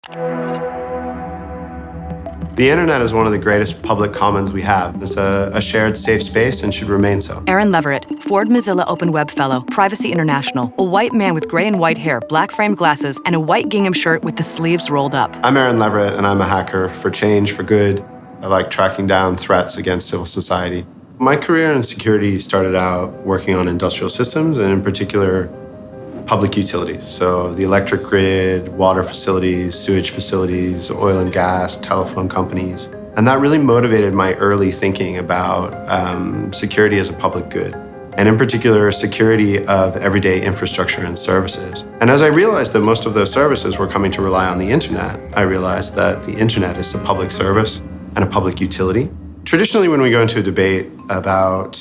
The internet is one of the greatest public commons we have. It's a shared safe space and should remain so. Aaron Leverett, Ford Mozilla Open Web Fellow, Privacy International, a white man with gray and white hair, black framed glasses, and a white gingham shirt with the sleeves rolled up. I'm Aaron Leverett, and I'm a hacker for change, for good. I like tracking down threats against civil society. My career in security started out working on industrial systems, and in particular, public utilities. So the electric grid, water facilities, sewage facilities, oil and gas, telephone companies. And that really motivated my early thinking about security as a public good, and in particular, security of everyday infrastructure and services. And as I realized that most of those services were coming to rely on the internet, I realized that the internet is a public service and a public utility. Traditionally, when we go into a debate about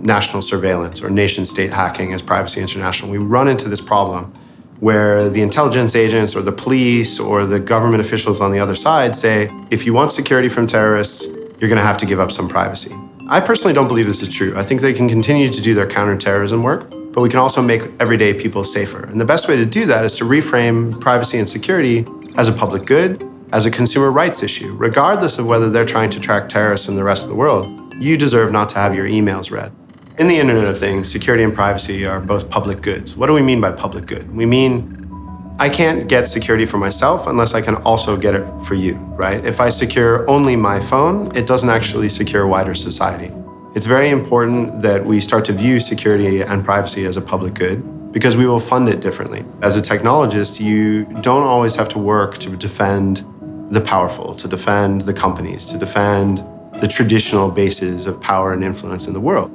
national surveillance or nation-state hacking as Privacy International, we run into this problem where the intelligence agents or the police or the government officials on the other side say, if you want security from terrorists, you're going to have to give up some privacy. I personally don't believe this is true. I think they can continue to do their counterterrorism work, but we can also make everyday people safer. And the best way to do that is to reframe privacy and security as a public good, as a consumer rights issue. Regardless of whether they're trying to track terrorists in the rest of the world, you deserve not to have your emails read. In the Internet of Things, security and privacy are both public goods. What do we mean by public good? We mean I can't get security for myself unless I can also get it for you, right? If I secure only my phone, it doesn't actually secure wider society. It's very important that we start to view security and privacy as a public good, because we will fund it differently. As a technologist, you don't always have to work to defend the powerful, to defend the companies, to defend the traditional bases of power and influence in the world.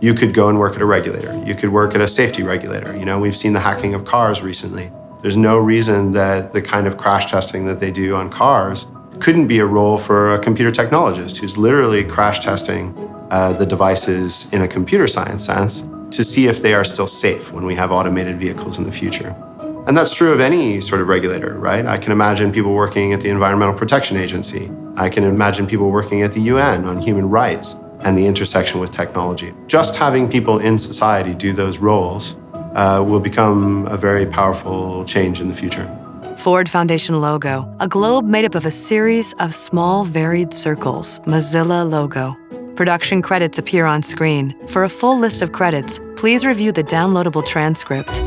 You could go and work at a regulator. You could work at a safety regulator. You know, we've seen the hacking of cars recently. There's no reason that the kind of crash testing that they do on cars couldn't be a role for a computer technologist who's literally crash testing the devices in a computer science sense to see if they are still safe when we have automated vehicles in the future. And that's true of any sort of regulator, right? I can imagine people working at the Environmental Protection Agency. I can imagine people working at the UN on human rights and the intersection with technology. Just having people in society do those roles will become a very powerful change in the future. Ford Foundation logo, a globe made up of a series of small, varied circles. Mozilla logo. Production credits appear on screen. For a full list of credits, please review the downloadable transcript.